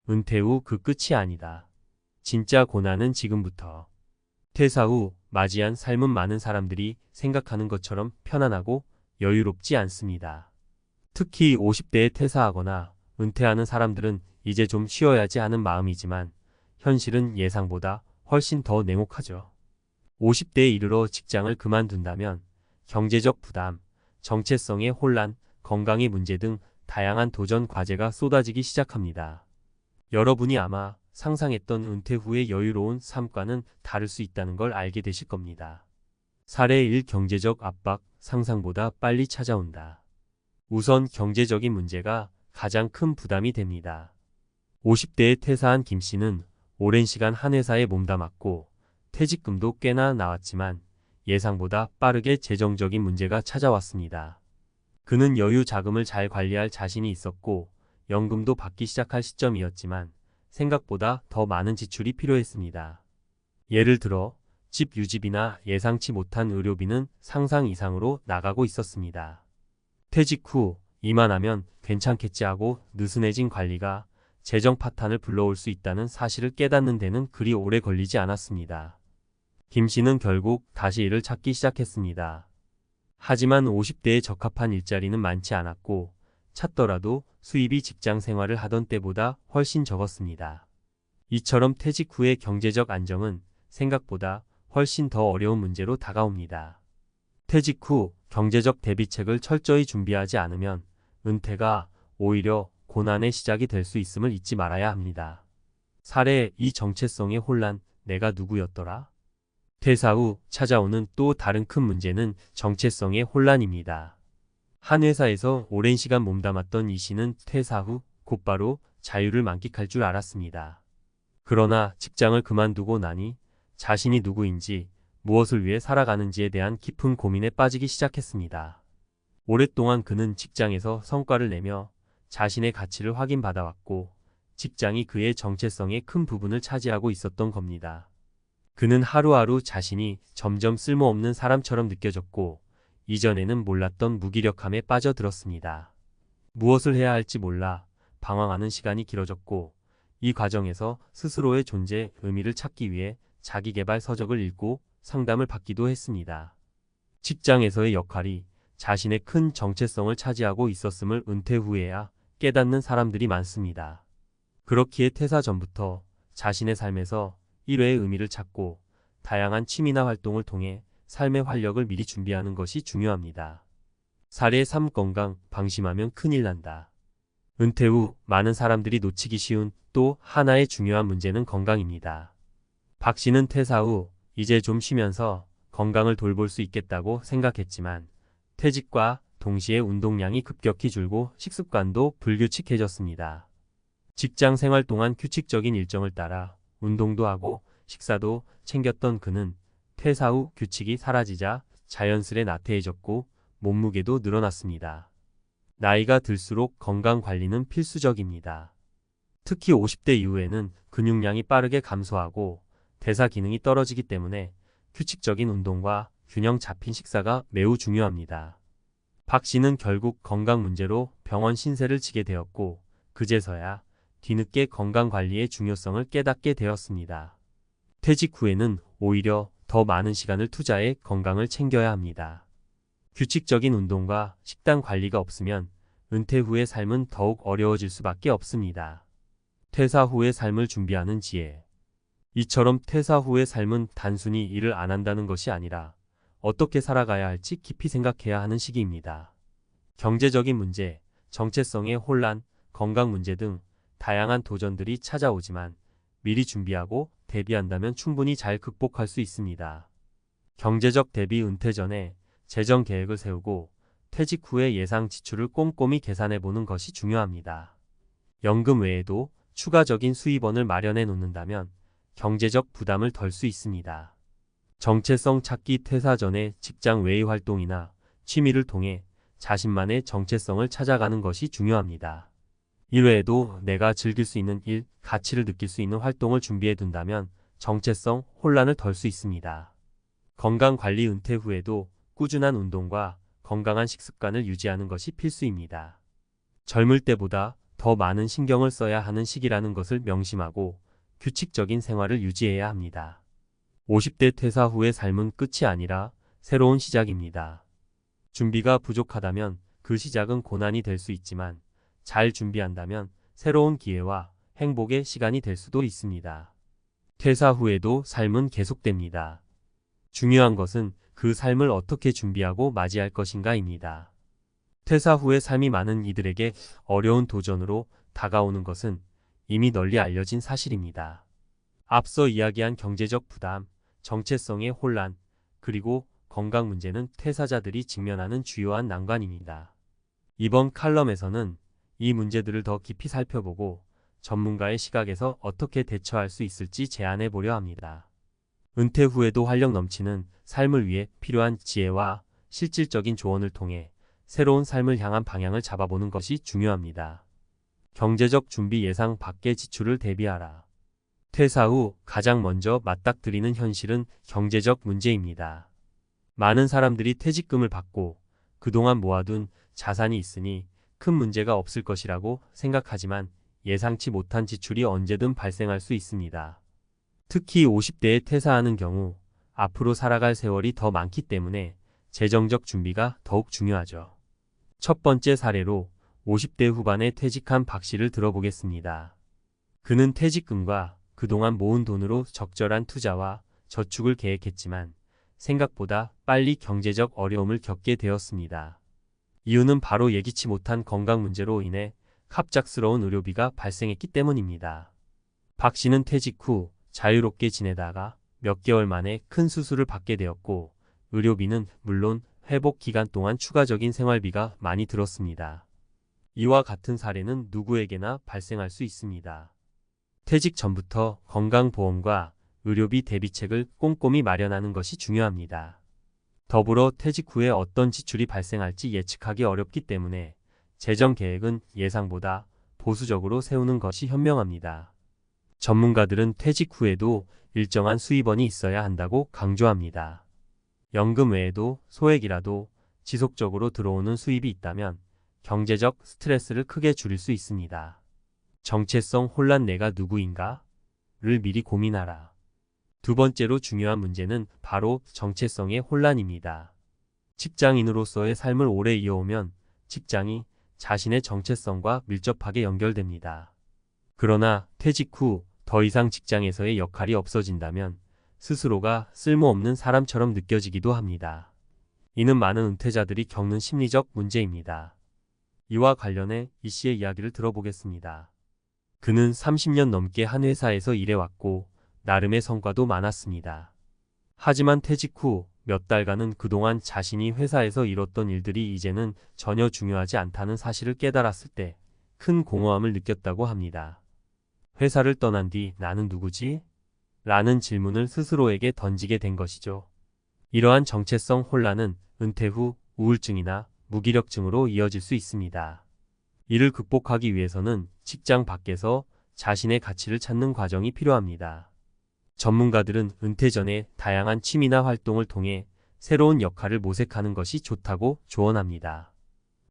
은퇴 후 그 끝이 아니다. 진짜 고난은 지금부터. 퇴사 후 맞이한 삶은 많은 사람들이 생각하는 것처럼 편안하고 여유롭지 않습니다. 특히 50대에 퇴사하거나 은퇴하는 사람들은 이제 좀 쉬어야지 하는 마음이지만 현실은 예상보다 훨씬 더 냉혹하죠. 50대에 이르러 직장을 그만둔다면 경제적 부담, 정체성의 혼란, 건강의 문제 등 다양한 도전 과제가 쏟아지기 시작합니다. 여러분이 아마 상상했던 은퇴 후의 여유로운 삶과는 다를 수 있다는 걸 알게 되실 겁니다. 사례 1. 경제적 압박, 상상보다 빨리 찾아온다. 우선 경제적인 문제가 가장 큰 부담이 됩니다. 50대에 퇴사한 김 씨는 오랜 시간 한 회사에 몸담았고 퇴직금도 꽤나 나왔지만 예상보다 빠르게 재정적인 문제가 찾아왔습니다. 그는 여유 자금을 잘 관리할 자신이 있었고 연금도 받기 시작할 시점이었지만 생각보다 더 많은 지출이 필요했습니다. 예를 들어 집 유지비나 예상치 못한 의료비는 상상 이상으로 나가고 있었습니다. 퇴직 후 이만하면 괜찮겠지 하고 느슨해진 관리가 재정 파탄을 불러올 수 있다는 사실을 깨닫는 데는 그리 오래 걸리지 않았습니다. 김 씨는 결국 다시 일을 찾기 시작했습니다. 하지만 50대에 적합한 일자리는 많지 않았고 찾더라도 수입이 직장 생활을 하던 때보다 훨씬 적었습니다. 이처럼 퇴직 후의 경제적 안정은 생각보다 훨씬 더 어려운 문제로 다가옵니다. 퇴직 후 경제적 대비책을 철저히 준비하지 않으면 은퇴가 오히려 고난의 시작이 될 수 있음을 잊지 말아야 합니다. 사례 2. 정체성의 혼란, 내가 누구였더라? 퇴사 후 찾아오는 또 다른 큰 문제는 정체성의 혼란입니다. 한 회사에서 오랜 시간 몸담았던 이 씨는 퇴사 후 곧바로 자유를 만끽할 줄 알았습니다. 그러나 직장을 그만두고 나니 자신이 누구인지 무엇을 위해 살아가는지에 대한 깊은 고민에 빠지기 시작했습니다. 오랫동안 그는 직장에서 성과를 내며 자신의 가치를 확인받아왔고 직장이 그의 정체성의 큰 부분을 차지하고 있었던 겁니다. 그는 하루하루 자신이 점점 쓸모없는 사람처럼 느껴졌고 이전에는 몰랐던 무기력함에 빠져들었습니다. 무엇을 해야 할지 몰라 방황하는 시간이 길어졌고 이 과정에서 스스로의 존재 의미를 찾기 위해 자기계발 서적을 읽고 상담을 받기도 했습니다. 직장에서의 역할이 자신의 큰 정체성을 차지하고 있었음을 은퇴 후에야 깨닫는 사람들이 많습니다. 그렇기에 퇴사 전부터 자신의 삶에서 일회의 의미를 찾고 다양한 취미나 활동을 통해 삶의 활력을 미리 준비하는 것이 중요합니다. 사례 3. 건강, 방심하면 큰일 난다. 은퇴 후 많은 사람들이 놓치기 쉬운 또 하나의 중요한 문제는 건강입니다. 박 씨는 퇴사 후 이제 좀 쉬면서 건강을 돌볼 수 있겠다고 생각했지만 퇴직과 동시에 운동량이 급격히 줄고 식습관도 불규칙해졌습니다. 직장 생활 동안 규칙적인 일정을 따라 운동도 하고 식사도 챙겼던 그는 퇴사 후 규칙이 사라지자 자연스레 나태해졌고 몸무게도 늘어났습니다. 나이가 들수록 건강 관리는 필수적입니다. 특히 50대 이후에는 근육량이 빠르게 감소하고 대사 기능이 떨어지기 때문에 규칙적인 운동과 균형 잡힌 식사가 매우 중요합니다. 박 씨는 결국 건강 문제로 병원 신세를 지게 되었고 그제서야 뒤늦게 건강관리의 중요성을 깨닫게 되었습니다. 퇴직 후에는 오히려 더 많은 시간을 투자해 건강을 챙겨야 합니다. 규칙적인 운동과 식단 관리가 없으면 은퇴 후의 삶은 더욱 어려워질 수밖에 없습니다. 퇴사 후의 삶을 준비하는 지혜. 이처럼 퇴사 후의 삶은 단순히 일을 안 한다는 것이 아니라 어떻게 살아가야 할지 깊이 생각해야 하는 시기입니다. 경제적인 문제, 정체성의 혼란, 건강 문제 등 다양한 도전들이 찾아오지만 미리 준비하고 대비한다면 충분히 잘 극복할 수 있습니다. 경제적 대비. 은퇴 전에 재정 계획을 세우고 퇴직 후의 예상 지출을 꼼꼼히 계산해 보는 것이 중요합니다. 연금 외에도 추가적인 수입원을 마련해 놓는다면 경제적 부담을 덜 수 있습니다. 정체성 찾기. 퇴사 전에 직장 외의 활동이나 취미를 통해 자신만의 정체성을 찾아가는 것이 중요합니다. 이외에도 내가 즐길 수 있는 일, 가치를 느낄 수 있는 활동을 준비해 둔다면 정체성 혼란을 덜 수 있습니다. 건강관리. 은퇴 후에도 꾸준한 운동과 건강한 식습관을 유지하는 것이 필수입니다. 젊을 때보다 더 더 많은 신경을 써야 하는 시기라는 것을 명심하고 규칙적인 생활을 유지해야 합니다. 50대 퇴사 후의 삶은 끝이 아니라 새로운 시작입니다. 준비가 부족하다면 그 시작은 고난이 될 수 있지만 잘 준비한다면 새로운 기회와 행복의 시간이 될 수도 있습니다. 퇴사 후에도 삶은 계속됩니다. 중요한 것은 그 삶을 어떻게 준비하고 맞이할 것인가입니다. 퇴사 후의 삶이 많은 이들에게 어려운 도전으로 다가오는 것은 이미 널리 알려진 사실입니다. 앞서 이야기한 경제적 부담, 정체성의 혼란, 그리고 건강 문제는 퇴사자들이 직면하는 주요한 난관입니다. 이번 칼럼에서는 이 문제들을 더 깊이 살펴보고 전문가의 시각에서 어떻게 대처할 수 있을지 제안해 보려 합니다. 은퇴 후에도 활력 넘치는 삶을 위해 필요한 지혜와 실질적인 조언을 통해 새로운 삶을 향한 방향을 잡아보는 것이 중요합니다. 경제적 준비 예상 밖의 지출을 대비하라. 퇴사 후 가장 먼저 맞닥뜨리는 현실은 경제적 문제입니다. 많은 사람들이 퇴직금을 받고 그동안 모아둔 자산이 있으니 큰 문제가 없을 것이라고 생각하지만 예상치 못한 지출이 언제든 발생할 수 있습니다. 특히 50대에 퇴사하는 경우 앞으로 살아갈 세월이 더 많기 때문에 재정적 준비가 더욱 중요하죠. 첫 번째 사례로 50대 후반에 퇴직한 박 씨를 들어보겠습니다. 그는 퇴직금과 그동안 모은 돈으로 적절한 투자와 저축을 계획했지만 생각보다 빨리 경제적 어려움을 겪게 되었습니다. 이유는 바로 예기치 못한 건강 문제로 인해 갑작스러운 의료비가 발생했기 때문입니다. 박 씨는 퇴직 후 자유롭게 지내다가 몇 개월 만에 큰 수술을 받게 되었고 의료비는 물론 회복 기간 동안 추가적인 생활비가 많이 들었습니다. 이와 같은 사례는 누구에게나 발생할 수 있습니다. 퇴직 전부터 건강보험과 의료비 대비책을 꼼꼼히 마련하는 것이 중요합니다. 더불어 퇴직 후에 어떤 지출이 발생할지 예측하기 어렵기 때문에 재정 계획은 예상보다 보수적으로 세우는 것이 현명합니다. 전문가들은 퇴직 후에도 일정한 수입원이 있어야 한다고 강조합니다. 연금 외에도 소액이라도 지속적으로 들어오는 수입이 있다면 경제적 스트레스를 크게 줄일 수 있습니다. 정체성 혼란 내가 누구인가? 를 미리 고민하라. 두 번째로 중요한 문제는 바로 정체성의 혼란입니다. 직장인으로서의 삶을 오래 이어오면 직장이 자신의 정체성과 밀접하게 연결됩니다. 그러나 퇴직 후 더 이상 직장에서의 역할이 없어진다면 스스로가 쓸모없는 사람처럼 느껴지기도 합니다. 이는 많은 은퇴자들이 겪는 심리적 문제입니다. 이와 관련해 이 씨의 이야기를 들어보겠습니다. 그는 30년 넘게 한 회사에서 일해왔고 나름의 성과도 많았습니다. 하지만 퇴직 후 몇 달간은 그동안 자신이 회사에서 이뤘던 일들이 이제는 전혀 중요하지 않다는 사실을 깨달았을 때 큰 공허함을 느꼈다고 합니다. 회사를 떠난 뒤 나는 누구지? 라는 질문을 스스로에게 던지게 된 것이죠. 이러한 정체성 혼란은 은퇴 후 우울증이나 무기력증으로 이어질 수 있습니다. 이를 극복하기 위해서는 직장 밖에서 자신의 가치를 찾는 과정이 필요합니다. 전문가들은 은퇴 전에 다양한 취미나 활동을 통해 새로운 역할을 모색하는 것이 좋다고 조언합니다.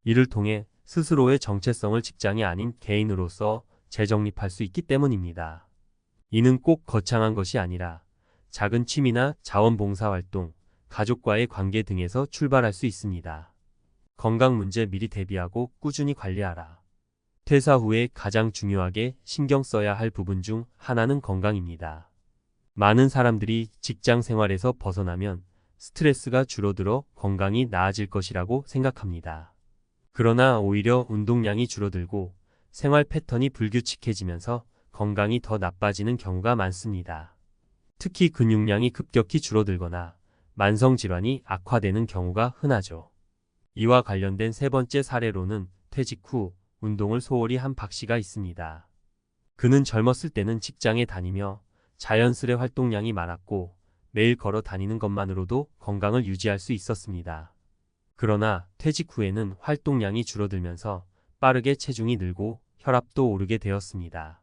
이를 통해 스스로의 정체성을 직장이 아닌 개인으로서 재정립할 수 있기 때문입니다. 이는 꼭 거창한 것이 아니라 작은 취미나 자원봉사활동, 가족과의 관계 등에서 출발할 수 있습니다. 건강 문제 미리 대비하고 꾸준히 관리하라. 퇴사 후에 가장 중요하게 신경 써야 할 부분 중 하나는 건강입니다. 많은 사람들이 직장 생활에서 벗어나면 스트레스가 줄어들어 건강이 나아질 것이라고 생각합니다. 그러나 오히려 운동량이 줄어들고 생활 패턴이 불규칙해지면서 건강이 더 나빠지는 경우가 많습니다. 특히 근육량이 급격히 줄어들거나 만성질환이 악화되는 경우가 흔하죠. 이와 관련된 세 번째 사례로는 퇴직 후 운동을 소홀히 한 박 씨가 있습니다. 그는 젊었을 때는 직장에 다니며 자연스레 활동량이 많았고 매일 걸어 다니는 것만으로도 건강을 유지할 수 있었습니다. 그러나 퇴직 후에는 활동량이 줄어들면서 빠르게 체중이 늘고 혈압도 오르게 되었습니다.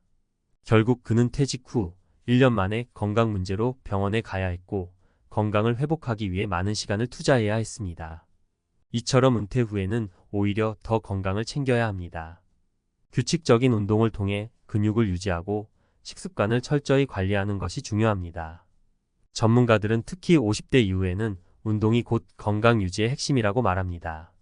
결국 그는 퇴직 후 1년 만에 건강 문제로 병원에 가야 했고 건강을 회복하기 위해 많은 시간을 투자해야 했습니다. 이처럼 은퇴 후에는 오히려 더 건강을 챙겨야 합니다. 규칙적인 운동을 통해 근육을 유지하고 식습관을 철저히 관리하는 것이 중요합니다. 전문가들은 특히 50대 이후에는 운동이 곧 건강 유지의 핵심이라고 말합니다.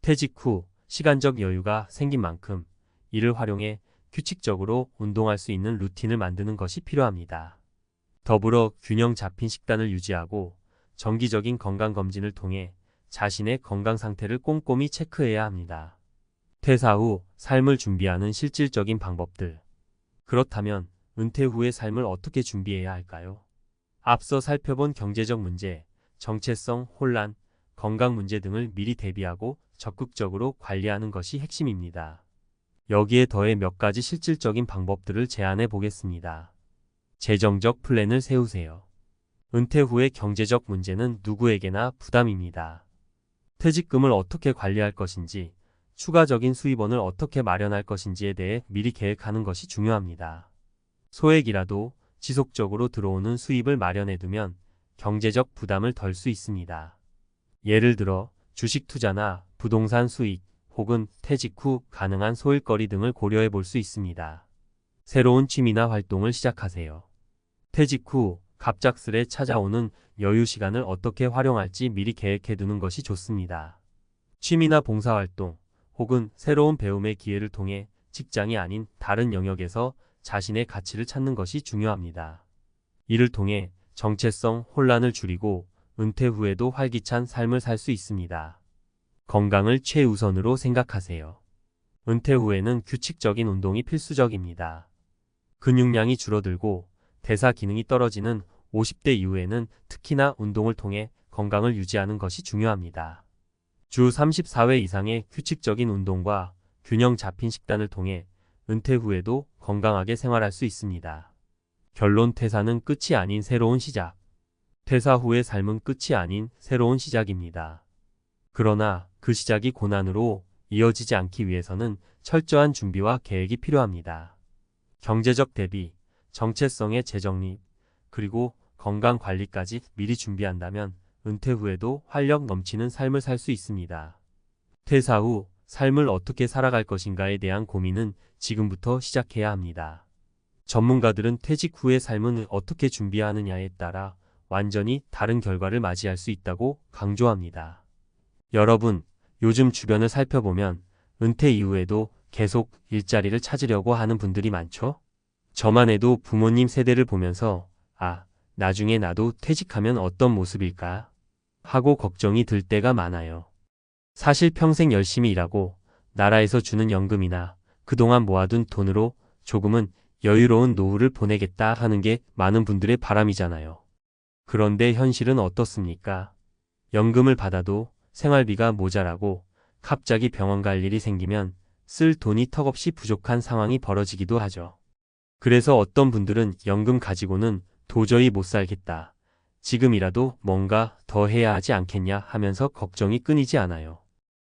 퇴직 후 시간적 여유가 생긴 만큼 이를 활용해 규칙적으로 운동할 수 있는 루틴을 만드는 것이 필요합니다. 더불어 균형 잡힌 식단을 유지하고 정기적인 건강검진을 통해 자신의 건강 상태를 꼼꼼히 체크해야 합니다. 퇴사 후 삶을 준비하는 실질적인 방법들. 그렇다면 은퇴 후의 삶을 어떻게 준비해야 할까요? 앞서 살펴본 경제적 문제, 정체성, 혼란, 건강 문제 등을 미리 대비하고 적극적으로 관리하는 것이 핵심입니다. 여기에 더해 몇 가지 실질적인 방법들을 제안해 보겠습니다. 재정적 플랜을 세우세요. 은퇴 후의 경제적 문제는 누구에게나 부담입니다. 퇴직금을 어떻게 관리할 것인지, 추가적인 수입원을 어떻게 마련할 것인지에 대해 미리 계획하는 것이 중요합니다. 소액이라도 지속적으로 들어오는 수입을 마련해두면 경제적 부담을 덜 수 있습니다. 예를 들어 주식 투자나 부동산 수익 혹은 퇴직 후 가능한 소일거리 등을 고려해 볼 수 있습니다. 새로운 취미나 활동을 시작하세요. 퇴직 후 갑작스레 찾아오는 여유 시간을 어떻게 활용할지 미리 계획해 두는 것이 좋습니다. 취미나 봉사활동 혹은 새로운 배움의 기회를 통해 직장이 아닌 다른 영역에서 자신의 가치를 찾는 것이 중요합니다. 이를 통해 정체성 혼란을 줄이고 은퇴 후에도 활기찬 삶을 살 수 있습니다. 건강을 최우선으로 생각하세요. 은퇴 후에는 규칙적인 운동이 필수적입니다. 근육량이 줄어들고 대사 기능이 떨어지는 50대 이후에는 특히나 운동을 통해 건강을 유지하는 것이 중요합니다. 주 34회 이상의 규칙적인 운동과 균형 잡힌 식단을 통해 은퇴 후에도 건강하게 생활할 수 있습니다. 결론 퇴사는 끝이 아닌 새로운 시작. 퇴사 후의 삶은 끝이 아닌 새로운 시작입니다. 그러나 그 시작이 고난으로 이어지지 않기 위해서는 철저한 준비와 계획이 필요합니다. 경제적 대비, 정체성의 재정립, 그리고 건강 관리까지 미리 준비한다면 은퇴 후에도 활력 넘치는 삶을 살 수 있습니다. 퇴사 후 삶을 어떻게 살아갈 것인가에 대한 고민은 지금부터 시작해야 합니다. 전문가들은 퇴직 후의 삶은 어떻게 준비해야 하느냐에 따라 완전히 다른 결과를 맞이할 수 있다고 강조합니다. 여러분, 요즘 주변을 살펴보면 은퇴 이후에도 계속 일자리를 찾으려고 하는 분들이 많죠? 저만 해도 부모님 세대를 보면서 나중에 나도 퇴직하면 어떤 모습일까? 하고 걱정이 들 때가 많아요. 사실 평생 열심히 일하고 나라에서 주는 연금이나 그동안 모아둔 돈으로 조금은 여유로운 노후를 보내겠다 하는 게 많은 분들의 바람이잖아요. 그런데 현실은 어떻습니까? 연금을 받아도 생활비가 모자라고 갑자기 병원 갈 일이 생기면 쓸 돈이 턱없이 부족한 상황이 벌어지기도 하죠. 그래서 어떤 분들은 연금 가지고는 도저히 못 살겠다. 지금이라도 뭔가 더 해야 하지 않겠냐 하면서 걱정이 끊이지 않아요.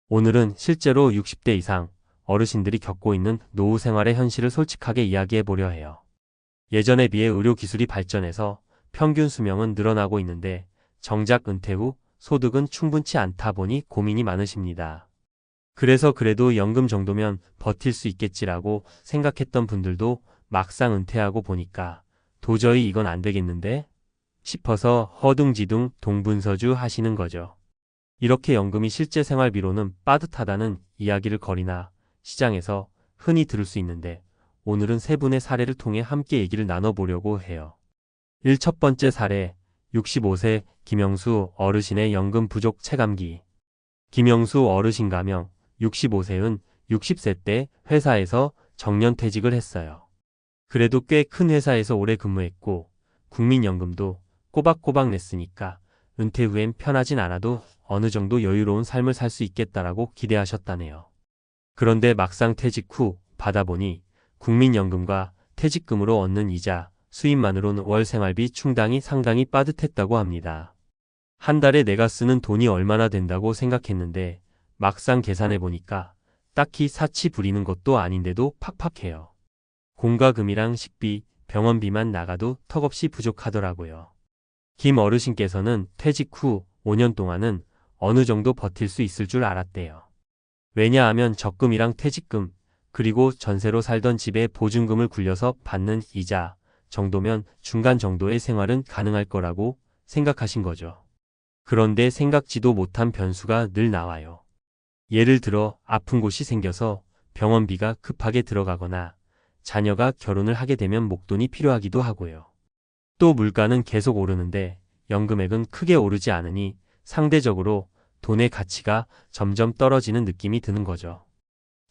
오늘은 실제로 60대 이상 어르신들이 겪고 있는 노후 생활의 현실을 솔직하게 이야기해 보려 해요. 예전에 비해 의료 기술이 발전해서 평균 수명은 늘어나고 있는데 정작 은퇴 후 소득은 충분치 않다 보니 고민이 많으십니다. 그래서 그래도 연금 정도면 버틸 수 있겠지라고 생각했던 분들도 막상 은퇴하고 보니까 도저히 이건 안 되겠는데 싶어서 허둥지둥 동분서주 하시는 거죠. 이렇게 연금이 실제 생활비로는 빠듯하다는 이야기를 거리나 시장에서 흔히 들을 수 있는데 오늘은 세 분의 사례를 통해 함께 얘기를 나눠보려고 해요. 첫 번째 사례, 65세 김영수 어르신의 연금 부족 체감기. 김영수 어르신 가명 65세은 60세 때 회사에서 정년퇴직을 했어요. 그래도 꽤 큰 회사에서 오래 근무했고 국민연금도 꼬박꼬박 냈으니까 은퇴 후엔 편하진 않아도 어느 정도 여유로운 삶을 살 수 있겠다라고 기대하셨다네요. 그런데 막상 퇴직 후 받아보니 국민연금과 퇴직금으로 얻는 이자, 수입만으로는 월 생활비 충당이 상당히 빠듯했다고 합니다. 한 달에 내가 쓰는 돈이 얼마나 된다고 생각했는데 막상 계산해보니까 딱히 사치 부리는 것도 아닌데도 팍팍해요. 공과금이랑 식비, 병원비만 나가도 턱없이 부족하더라고요. 김 어르신께서는 퇴직 후 5년 동안은 어느 정도 버틸 수 있을 줄 알았대요. 왜냐하면 적금이랑 퇴직금, 그리고 전세로 살던 집에 보증금을 굴려서 받는 이자 정도면 중간 정도의 생활은 가능할 거라고 생각하신 거죠. 그런데 생각지도 못한 변수가 늘 나와요. 예를 들어 아픈 곳이 생겨서 병원비가 급하게 들어가거나 자녀가 결혼을 하게 되면 목돈이 필요하기도 하고요. 또 물가는 계속 오르는데 연금액은 크게 오르지 않으니 상대적으로 돈의 가치가 점점 떨어지는 느낌이 드는 거죠.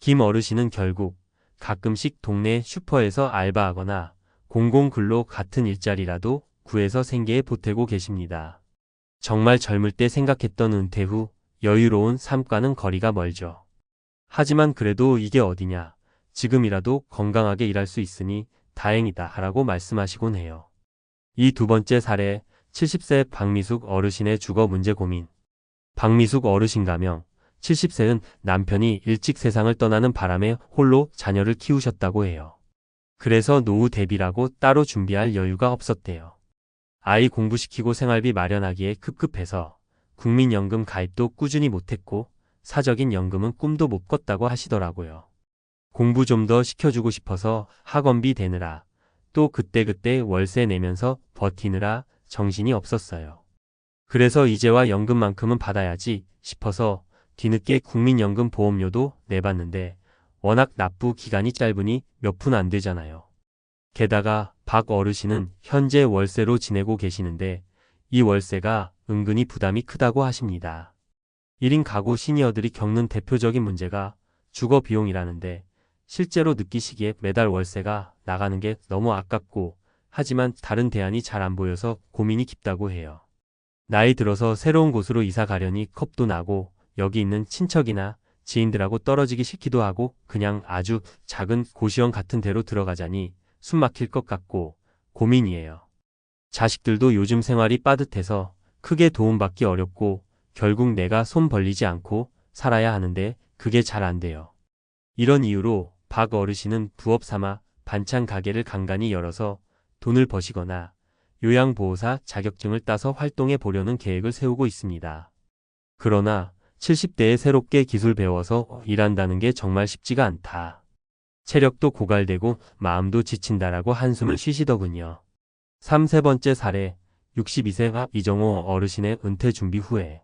김 어르신은 결국 가끔씩 동네 슈퍼에서 알바하거나 공공근로 같은 일자리라도 구해서 생계에 보태고 계십니다. 정말 젊을 때 생각했던 은퇴 후 여유로운 삶과는 거리가 멀죠. 하지만 그래도 이게 어디냐. 지금이라도 건강하게 일할 수 있으니 다행이다 라고 말씀하시곤 해요. 이 두 번째 사례, 70세 박미숙 어르신의 주거 문제 고민. 박미숙 어르신 가명, 70세는 남편이 일찍 세상을 떠나는 바람에 홀로 자녀를 키우셨다고 해요. 그래서 노후 대비라고 따로 준비할 여유가 없었대요. 아이 공부시키고 생활비 마련하기에 급급해서 국민연금 가입도 꾸준히 못했고 사적인 연금은 꿈도 못 꿨다고 하시더라고요. 공부 좀 더 시켜주고 싶어서 학원비 대느라 또 그때그때 월세 내면서 버티느라 정신이 없었어요. 그래서 이제와 연금만큼은 받아야지 싶어서 뒤늦게 국민연금 보험료도 내봤는데 워낙 납부 기간이 짧으니 몇 푼 안 되잖아요. 게다가 박 어르신은 현재 월세로 지내고 계시는데 이 월세가 은근히 부담이 크다고 하십니다. 1인 가구 시니어들이 겪는 대표적인 문제가 주거 비용이라는데 실제로 느끼시기에 매달 월세가 나가는 게 너무 아깝고 하지만 다른 대안이 잘 안 보여서 고민이 깊다고 해요. 나이 들어서 새로운 곳으로 이사 가려니 겁도 나고 여기 있는 친척이나 지인들하고 떨어지기 싫기도 하고 그냥 아주 작은 고시원 같은 데로 들어가자니 숨 막힐 것 같고 고민이에요. 자식들도 요즘 생활이 빠듯해서 크게 도움받기 어렵고 결국 내가 손 벌리지 않고 살아야 하는데 그게 잘 안 돼요. 이런 이유로 박 어르신은 부업 삼아 반찬 가게를 간간히 열어서 돈을 버시거나 요양보호사 자격증을 따서 활동해 보려는 계획을 세우고 있습니다. 그러나 70대에 새롭게 기술 배워서 일한다는 게 정말 쉽지가 않다. 체력도 고갈되고 마음도 지친다라고 한숨을 쉬시더군요. 3세 번째 사례, 62세 이정호 어르신의 은퇴 준비 후에.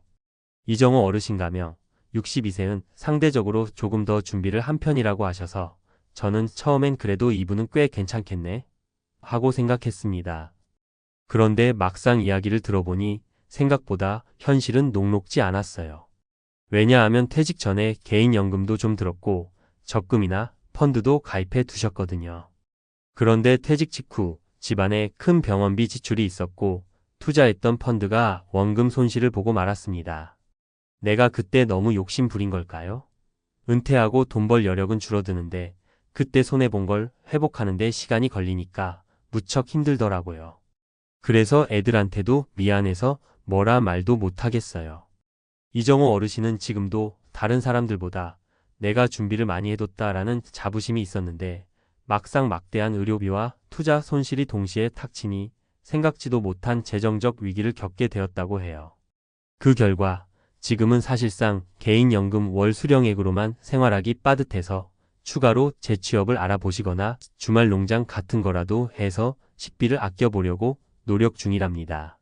이정호 어르신 가명, 62세는 상대적으로 조금 더 준비를 한 편이라고 하셔서 저는 처음엔 그래도 이분은 꽤 괜찮겠네 하고 생각했습니다. 그런데 막상 이야기를 들어보니 생각보다 현실은 녹록지 않았어요. 왜냐하면 퇴직 전에 개인연금도 좀 들었고 적금이나 펀드도 가입해 두셨거든요. 그런데 퇴직 직후 집안에 큰 병원비 지출이 있었고 투자했던 펀드가 원금 손실을 보고 말았습니다. 내가 그때 너무 욕심 부린 걸까요? 은퇴하고 돈 벌 여력은 줄어드는데 그때 손해본 걸 회복하는데 시간이 걸리니까 무척 힘들더라고요. 그래서 애들한테도 미안해서 뭐라 말도 못하겠어요. 이정호 어르신은 지금도 다른 사람들보다 내가 준비를 많이 해뒀다라는 자부심이 있었는데 막상 막대한 의료비와 투자 손실이 동시에 탁 치니 생각지도 못한 재정적 위기를 겪게 되었다고 해요. 그 결과 지금은 사실상 개인연금 월 수령액으로만 생활하기 빠듯해서 추가로 재취업을 알아보시거나 주말 농장 같은 거라도 해서 식비를 아껴보려고 노력 중이랍니다.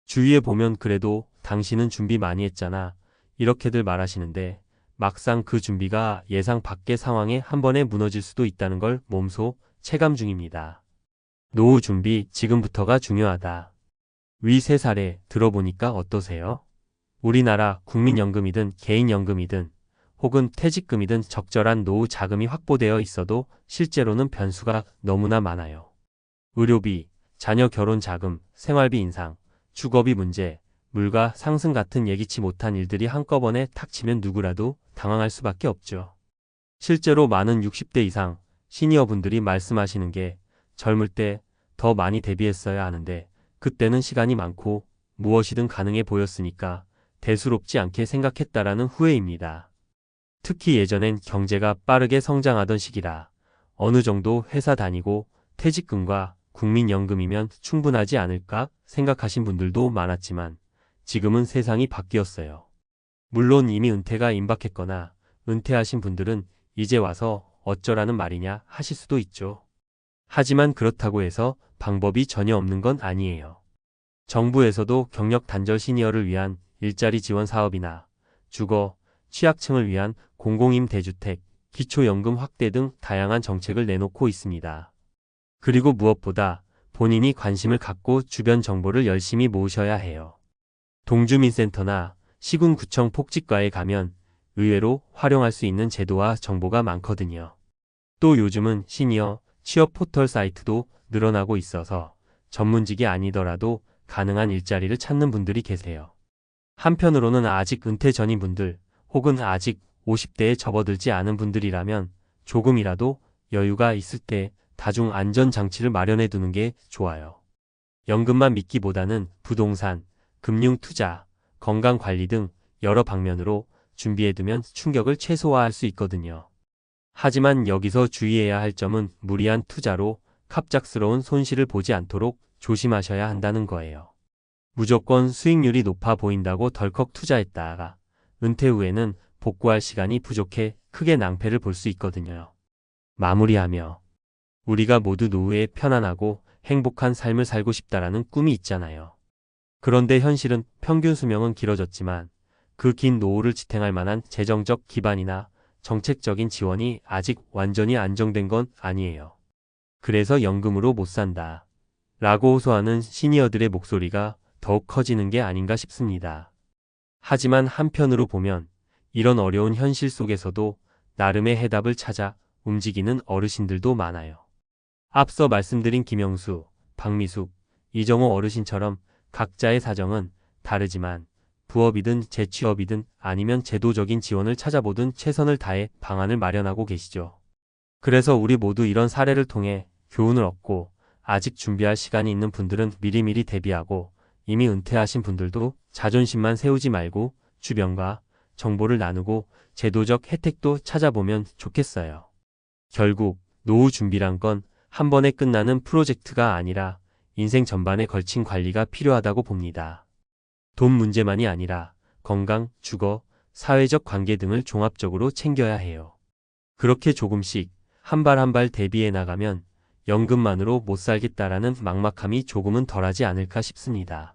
주위에 보면 그래도 당신은 준비 많이 했잖아 이렇게들 말하시는데 막상 그 준비가 예상 밖의 상황에 한 번에 무너질 수도 있다는 걸 몸소 체감 중입니다. 노후 준비 지금부터가 중요하다. 위 세 사례 들어보니까 어떠세요? 우리나라 국민연금이든 개인연금이든 혹은 퇴직금이든 적절한 노후 자금이 확보되어 있어도 실제로는 변수가 너무나 많아요. 의료비, 자녀 결혼 자금, 생활비 인상, 주거비 문제, 물가 상승 같은 예기치 못한 일들이 한꺼번에 탁 치면 누구라도 당황할 수밖에 없죠. 실제로 많은 60대 이상 시니어분들이 말씀하시는 게 젊을 때 더 많이 대비했어야 하는데 그때는 시간이 많고 무엇이든 가능해 보였으니까 대수롭지 않게 생각했다라는 후회입니다. 특히 예전엔 경제가 빠르게 성장하던 시기라 어느 정도 회사 다니고 퇴직금과 국민연금이면 충분하지 않을까 생각하신 분들도 많았지만 지금은 세상이 바뀌었어요. 물론 이미 은퇴가 임박했거나 은퇴하신 분들은 이제 와서 어쩌라는 말이냐 하실 수도 있죠. 하지만 그렇다고 해서 방법이 전혀 없는 건 아니에요. 정부에서도 경력 단절 시니어를 위한 일자리 지원 사업이나 주거, 취약층을 위한 공공임대주택, 기초연금 확대 등 다양한 정책을 내놓고 있습니다. 그리고 무엇보다 본인이 관심을 갖고 주변 정보를 열심히 모으셔야 해요. 동주민센터나 시군구청 복지과에 가면 의외로 활용할 수 있는 제도와 정보가 많거든요. 또 요즘은 시니어 취업 포털 사이트도 늘어나고 있어서 전문직이 아니더라도 가능한 일자리를 찾는 분들이 계세요. 한편으로는 아직 은퇴 전인 분들 혹은 아직 50대에 접어들지 않은 분들이라면 조금이라도 여유가 있을 때 다중 안전장치를 마련해 두는 게 좋아요. 연금만 믿기보다는 부동산, 금융투자, 건강관리 등 여러 방면으로 준비해두면 충격을 최소화할 수 있거든요. 하지만 여기서 주의해야 할 점은 무리한 투자로 갑작스러운 손실을 보지 않도록 조심하셔야 한다는 거예요. 무조건 수익률이 높아 보인다고 덜컥 투자했다가 은퇴 후에는 복구할 시간이 부족해 크게 낭패를 볼 수 있거든요. 마무리하며 우리가 모두 노후에 편안하고 행복한 삶을 살고 싶다라는 꿈이 있잖아요. 그런데 현실은 평균 수명은 길어졌지만 그 긴 노후를 지탱할 만한 재정적 기반이나 정책적인 지원이 아직 완전히 안정된 건 아니에요. 그래서 연금으로 못 산다 라고 호소하는 시니어들의 목소리가 더욱 커지는 게 아닌가 싶습니다. 하지만 한편으로 보면 이런 어려운 현실 속에서도 나름의 해답을 찾아 움직이는 어르신들도 많아요. 앞서 말씀드린 김영수, 박미숙, 이정호 어르신처럼 각자의 사정은 다르지만 부업이든 재취업이든 아니면 제도적인 지원을 찾아보든 최선을 다해 방안을 마련하고 계시죠. 그래서 우리 모두 이런 사례를 통해 교훈을 얻고 아직 준비할 시간이 있는 분들은 미리미리 대비하고 이미 은퇴하신 분들도 자존심만 세우지 말고 주변과 정보를 나누고 제도적 혜택도 찾아보면 좋겠어요. 결국 노후 준비란 건 한 번에 끝나는 프로젝트가 아니라 인생 전반에 걸친 관리가 필요하다고 봅니다. 돈 문제만이 아니라 건강, 주거, 사회적 관계 등을 종합적으로 챙겨야 해요. 그렇게 조금씩 한 발 한 발 대비해 나가면 연금만으로 못 살겠다라는 막막함이 조금은 덜하지 않을까 싶습니다.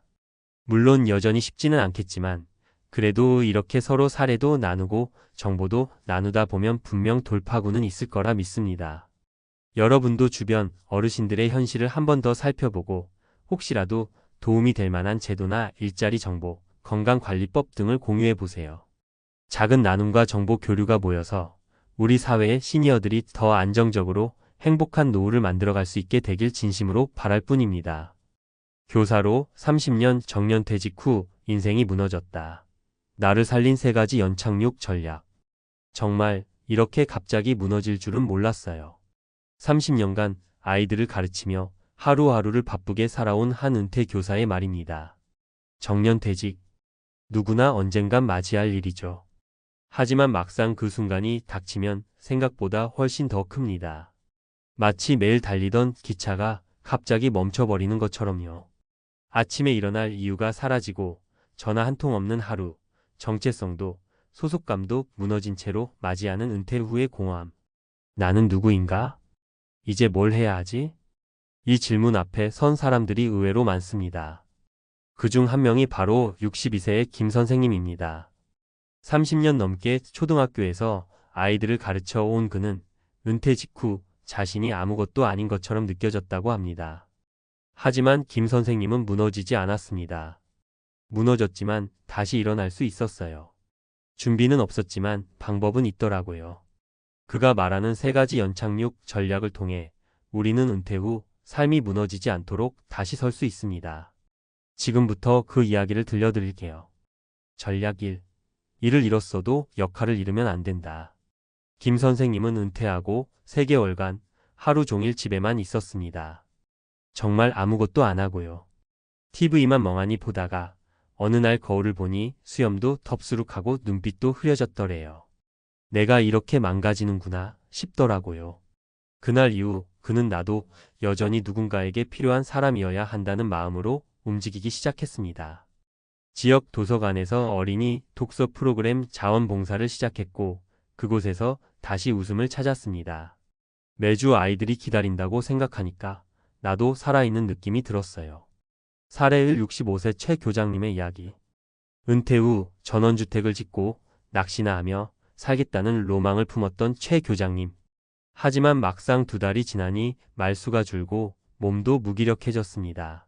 물론 여전히 쉽지는 않겠지만 그래도 이렇게 서로 사례도 나누고 정보도 나누다 보면 분명 돌파구는 있을 거라 믿습니다. 여러분도 주변 어르신들의 현실을 한 번 더 살펴보고 혹시라도 도움이 될 만한 제도나 일자리 정보, 건강관리법 등을 공유해 보세요. 작은 나눔과 정보 교류가 모여서 우리 사회의 시니어들이 더 안정적으로 행복한 노후를 만들어갈 수 있게 되길 진심으로 바랄 뿐입니다. 교사로 30년 정년퇴직 후 인생이 무너졌다. 나를 살린 3가지 연착륙 전략. 정말 이렇게 갑자기 무너질 줄은 몰랐어요. 30년간 아이들을 가르치며 하루하루를 바쁘게 살아온 한 은퇴 교사의 말입니다. 정년퇴직. 누구나 언젠간 맞이할 일이죠. 하지만 막상 그 순간이 닥치면 생각보다 훨씬 더 큽니다. 마치 매일 달리던 기차가 갑자기 멈춰버리는 것처럼요. 아침에 일어날 이유가 사라지고 전화 한 통 없는 하루, 정체성도 소속감도 무너진 채로 맞이하는 은퇴 후의 공허함. 나는 누구인가? 이제 뭘 해야 하지? 이 질문 앞에 선 사람들이 의외로 많습니다. 그중 한 명이 바로 62세의 김 선생님입니다. 30년 넘게 초등학교에서 아이들을 가르쳐 온 그는 은퇴 직후 자신이 아무것도 아닌 것처럼 느껴졌다고 합니다. 하지만 김 선생님은 무너지지 않았습니다. 무너졌지만 다시 일어날 수 있었어요. 준비는 없었지만 방법은 있더라고요. 그가 말하는 3가지 연착륙 전략을 통해 우리는 은퇴 후 삶이 무너지지 않도록 다시 설 수 있습니다. 지금부터 그 이야기를 들려드릴게요. 전략 1. 일을 잃었어도 역할을 잃으면 안 된다. 김 선생님은 은퇴하고 3개월간 하루 종일 집에만 있었습니다. 정말 아무것도 안 하고요. TV만 멍하니 보다가 어느 날 거울을 보니 수염도 덥수룩하고 눈빛도 흐려졌더래요. 내가 이렇게 망가지는구나 싶더라고요. 그날 이후 그는 나도 여전히 누군가에게 필요한 사람이어야 한다는 마음으로 움직이기 시작했습니다. 지역 도서관에서 어린이 독서 프로그램 자원봉사를 시작했고 그곳에서 다시 웃음을 찾았습니다. 매주 아이들이 기다린다고 생각하니까 나도 살아있는 느낌이 들었어요. 사례 65세 최 교장님의 이야기. 은퇴 후 전원주택을 짓고 낚시나 하며 살겠다는 로망을 품었던 최 교장님. 하지만 막상 2달이 지나니 말수가 줄고 몸도 무기력해졌습니다.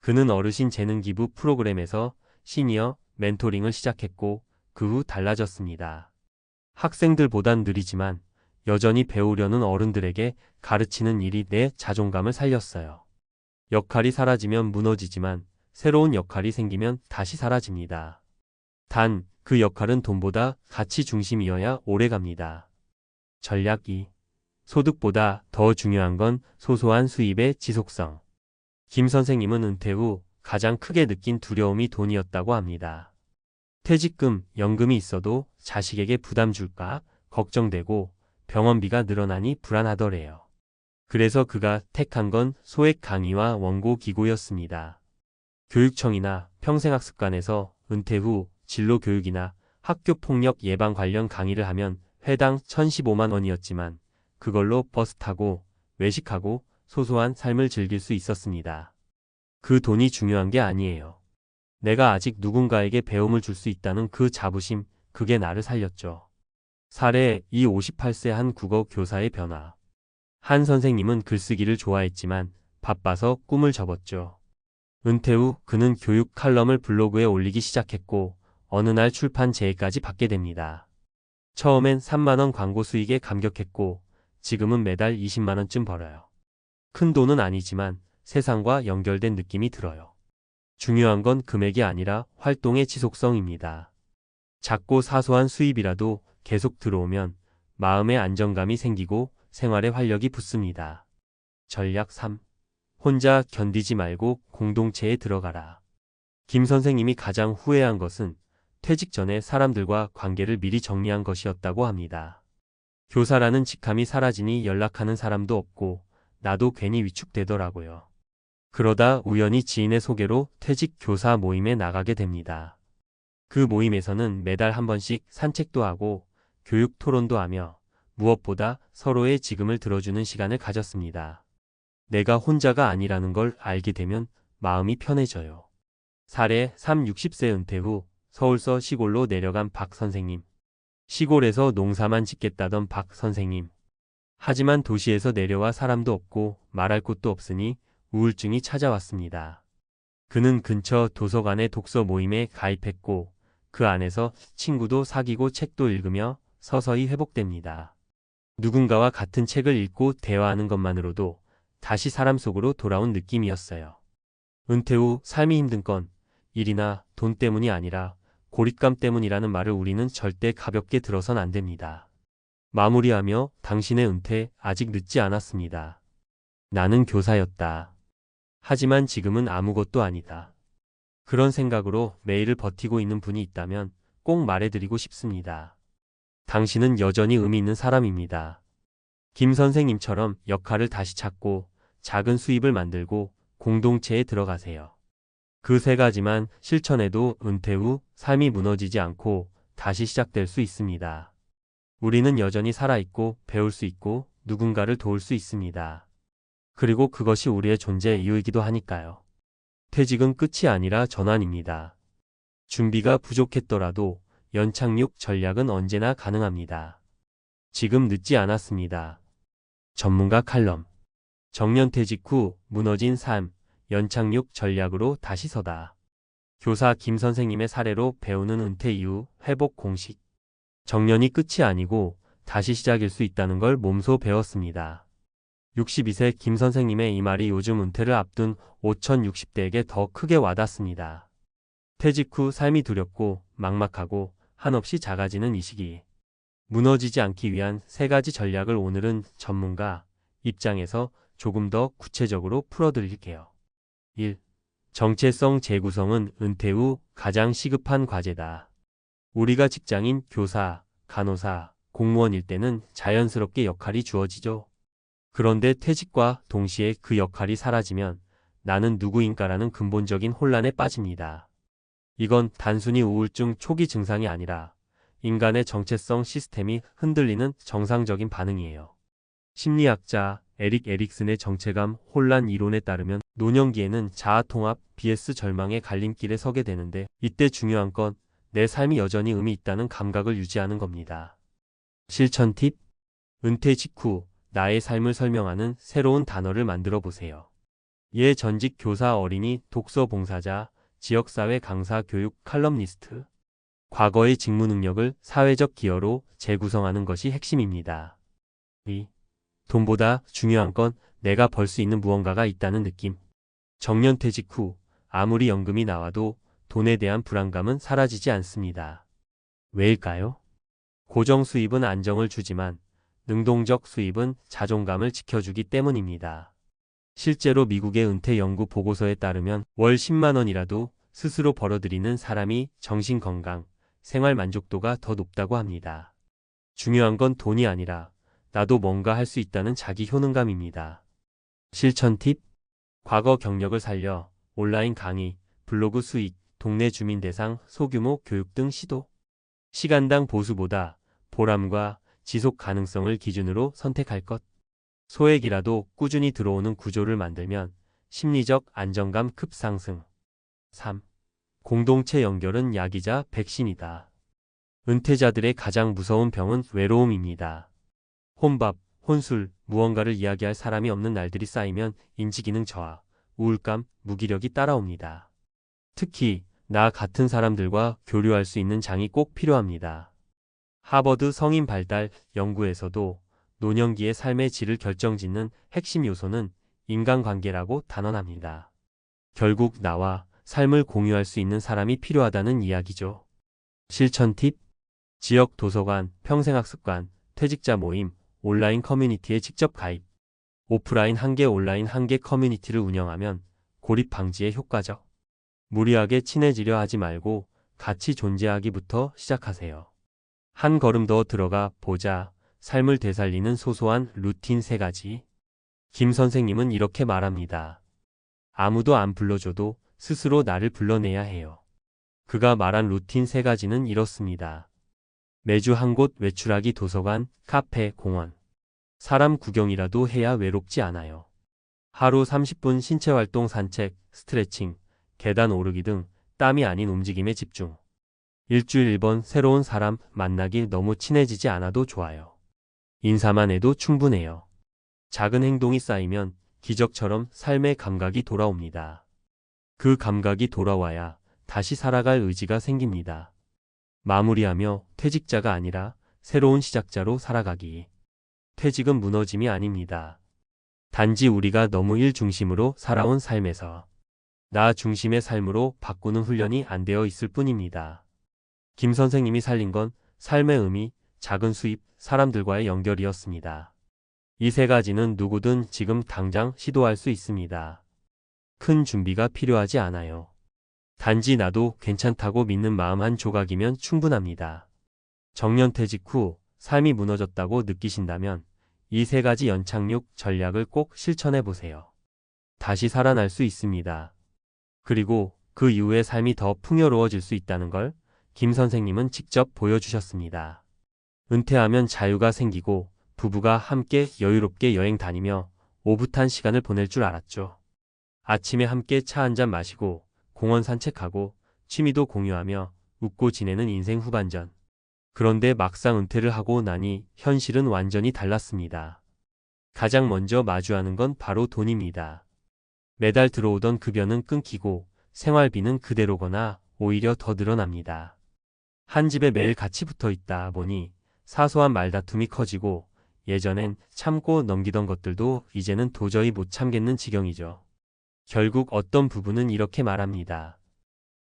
그는 어르신 재능기부 프로그램에서 시니어 멘토링을 시작했고 그 후 달라졌습니다. 학생들보단 느리지만 여전히 배우려는 어른들에게 가르치는 일이 내 자존감을 살렸어요. 역할이 사라지면 무너지지만 새로운 역할이 생기면 다시 사라집니다. 단, 그 역할은 돈보다 가치 중심이어야 오래갑니다. 전략 2. 소득보다 더 중요한 건 소소한 수입의 지속성. 김 선생님은 은퇴 후 가장 크게 느낀 두려움이 돈이었다고 합니다. 퇴직금, 연금이 있어도 자식에게 부담 줄까 걱정되고 병원비가 늘어나니 불안하더래요. 그래서 그가 택한 건 소액 강의와 원고 기고였습니다. 교육청이나 평생학습관에서 은퇴 후 진로교육이나 학교폭력 예방 관련 강의를 하면 회당 1,015만 원이었지만 그걸로 버스 타고 외식하고 소소한 삶을 즐길 수 있었습니다. 그 돈이 중요한 게 아니에요. 내가 아직 누군가에게 배움을 줄 수 있다는 그 자부심, 그게 나를 살렸죠. 사례 58세 한 국어 교사의 변화. 한 선생님은 글쓰기를 좋아했지만 바빠서 꿈을 접었죠. 은퇴 후 그는 교육 칼럼을 블로그에 올리기 시작했고 어느 날 출판 제의까지 받게 됩니다. 처음엔 3만 원 광고 수익에 감격했고 지금은 매달 20만 원쯤 벌어요. 큰 돈은 아니지만 세상과 연결된 느낌이 들어요. 중요한 건 금액이 아니라 활동의 지속성입니다. 작고 사소한 수입이라도 계속 들어오면 마음의 안정감이 생기고 생활에 활력이 붙습니다. 전략 3. 혼자 견디지 말고 공동체에 들어가라. 김 선생님이 가장 후회한 것은 퇴직 전에 사람들과 관계를 미리 정리한 것이었다고 합니다. 교사라는 직함이 사라지니 연락하는 사람도 없고 나도 괜히 위축되더라고요. 그러다 우연히 지인의 소개로 퇴직 교사 모임에 나가게 됩니다. 그 모임에서는 매달 한 번씩 산책도 하고 교육 토론도 하며 무엇보다 서로의 지금을 들어주는 시간을 가졌습니다. 내가 혼자가 아니라는 걸 알게 되면 마음이 편해져요. 사례 60세 은퇴 후 서울서 시골로 내려간 박 선생님. 시골에서 농사만 짓겠다던 박 선생님. 하지만 도시에서 내려와 사람도 없고 말할 곳도 없으니 우울증이 찾아왔습니다. 그는 근처 도서관의 독서 모임에 가입했고 그 안에서 친구도 사귀고 책도 읽으며 서서히 회복됩니다. 누군가와 같은 책을 읽고 대화하는 것만으로도 다시 사람 속으로 돌아온 느낌이었어요. 은퇴 후 삶이 힘든 건 일이나 돈 때문이 아니라 고립감 때문이라는 말을 우리는 절대 가볍게 들어선 안 됩니다. 마무리하며 당신의 은퇴 아직 늦지 않았습니다. 나는 교사였다. 하지만 지금은 아무것도 아니다. 그런 생각으로 매일을 버티고 있는 분이 있다면 꼭 말해드리고 싶습니다. 당신은 여전히 의미 있는 사람입니다. 김 선생님처럼 역할을 다시 찾고 작은 수입을 만들고 공동체에 들어가세요. 그 3가지만 실천해도 은퇴 후 삶이 무너지지 않고 다시 시작될 수 있습니다. 우리는 여전히 살아있고 배울 수 있고 누군가를 도울 수 있습니다. 그리고 그것이 우리의 존재의 이유이기도 하니까요. 퇴직은 끝이 아니라 전환입니다. 준비가 부족했더라도 연착륙 전략은 언제나 가능합니다. 지금 늦지 않았습니다. 전문가 칼럼. 정년퇴직 후 무너진 삶, 연착륙 전략으로 다시 서다. 교사 김 선생님의 사례로 배우는 은퇴 이후 회복 공식. 정년이 끝이 아니고 다시 시작일 수 있다는 걸 몸소 배웠습니다. 62세 김 선생님의 이 말이 요즘 은퇴를 앞둔 5060대에게 더 크게 와닿습니다. 퇴직 후 삶이 두렵고 막막하고 한없이 작아지는 이 시기. 무너지지 않기 위한 3가지 전략을 오늘은 전문가 입장에서 조금 더 구체적으로 풀어드릴게요. 1. 정체성 재구성은 은퇴 후 가장 시급한 과제다. 우리가 직장인, 교사, 간호사, 공무원일 때는 자연스럽게 역할이 주어지죠. 그런데 퇴직과 동시에 그 역할이 사라지면 나는 누구인가라는 근본적인 혼란에 빠집니다. 이건 단순히 우울증 초기 증상이 아니라 인간의 정체성 시스템이 흔들리는 정상적인 반응이에요. 심리학자 에릭 에릭슨의 정체감 혼란 이론에 따르면 노년기에는 자아 통합 vs 절망의 갈림길에 서게 되는데, 이때 중요한 건 내 삶이 여전히 의미 있다는 감각을 유지하는 겁니다. 실천 팁: 은퇴 직후 나의 삶을 설명하는 새로운 단어를 만들어 보세요. 예, 전직 교사, 어린이, 독서 봉사자, 지역사회 강사, 교육 칼럼니스트. 과거의 직무 능력을 사회적 기여로 재구성하는 것이 핵심입니다. 2. 돈보다 중요한 건 내가 벌 수 있는 무언가가 있다는 느낌. 정년퇴직 후 아무리 연금이 나와도 돈에 대한 불안감은 사라지지 않습니다. 왜일까요? 고정 수입은 안정을 주지만 능동적 수입은 자존감을 지켜주기 때문입니다. 실제로 미국의 은퇴 연구 보고서에 따르면 월 10만 원이라도 스스로 벌어들이는 사람이 정신건강, 생활 만족도가 더 높다고 합니다. 중요한 건 돈이 아니라 나도 뭔가 할 수 있다는 자기 효능감입니다. 실천 팁: 과거 경력을 살려 온라인 강의, 블로그 수익, 동네 주민 대상, 소규모 교육 등 시도. 시간당 보수보다 보람과 지속 가능성을 기준으로 선택할 것. 소액이라도 꾸준히 들어오는 구조를 만들면 심리적 안정감 급상승. 3. 공동체 연결은 약이자 백신이다. 은퇴자들의 가장 무서운 병은 외로움입니다. 혼밥, 혼술, 무언가를 이야기할 사람이 없는 날들이 쌓이면 인지기능 저하, 우울감, 무기력이 따라옵니다. 특히 나 같은 사람들과 교류할 수 있는 장이 꼭 필요합니다. 하버드 성인 발달 연구에서도 노년기의 삶의 질을 결정짓는 핵심 요소는 인간관계라고 단언합니다. 결국 나와 삶을 공유할 수 있는 사람이 필요하다는 이야기죠. 실천 팁: 지역 도서관, 평생학습관, 퇴직자 모임, 온라인 커뮤니티에 직접 가입. 오프라인 한 개, 온라인 한 개 커뮤니티를 운영하면 고립 방지에 효과적. 무리하게 친해지려 하지 말고 같이 존재하기부터 시작하세요. 한 걸음 더 들어가 보자. 삶을 되살리는 소소한 루틴 3가지. 김 선생님은 이렇게 말합니다. 아무도 안 불러줘도 스스로 나를 불러내야 해요. 그가 말한 루틴 3가지는 이렇습니다. 매주 한 곳 외출하기, 도서관, 카페, 공원. 사람 구경이라도 해야 외롭지 않아요. 하루 30분 신체활동, 산책, 스트레칭, 계단 오르기 등 땀이 아닌 움직임에 집중. 일주일 1번 새로운 사람 만나기. 너무 친해지지 않아도 좋아요. 인사만 해도 충분해요. 작은 행동이 쌓이면 기적처럼 삶의 감각이 돌아옵니다. 그 감각이 돌아와야 다시 살아갈 의지가 생깁니다. 마무리하며 퇴직자가 아니라 새로운 시작자로 살아가기. 퇴직은 무너짐이 아닙니다. 단지 우리가 너무 일 중심으로 살아온 삶에서 나 중심의 삶으로 바꾸는 훈련이 안 되어 있을 뿐입니다. 김 선생님이 살린 건 삶의 의미, 작은 수입, 사람들과의 연결이었습니다. 이 3가지는 누구든 지금 당장 시도할 수 있습니다. 큰 준비가 필요하지 않아요. 단지 나도 괜찮다고 믿는 마음 한 조각이면 충분합니다. 정년퇴직 후 삶이 무너졌다고 느끼신다면 이 3가지 연착륙 전략을 꼭 실천해 보세요. 다시 살아날 수 있습니다. 그리고 그 이후의 삶이 더 풍요로워질 수 있다는 걸 김 선생님은 직접 보여주셨습니다. 은퇴하면 자유가 생기고 부부가 함께 여유롭게 여행 다니며 오붓한 시간을 보낼 줄 알았죠. 아침에 함께 차 한잔 마시고 공원 산책하고 취미도 공유하며 웃고 지내는 인생 후반전. 그런데 막상 은퇴를 하고 나니 현실은 완전히 달랐습니다. 가장 먼저 마주하는 건 바로 돈입니다. 매달 들어오던 급여는 끊기고 생활비는 그대로거나 오히려 더 늘어납니다. 한 집에 매일 같이 붙어 있다 보니 사소한 말다툼이 커지고 예전엔 참고 넘기던 것들도 이제는 도저히 못 참겠는 지경이죠. 결국 어떤 부부는 이렇게 말합니다.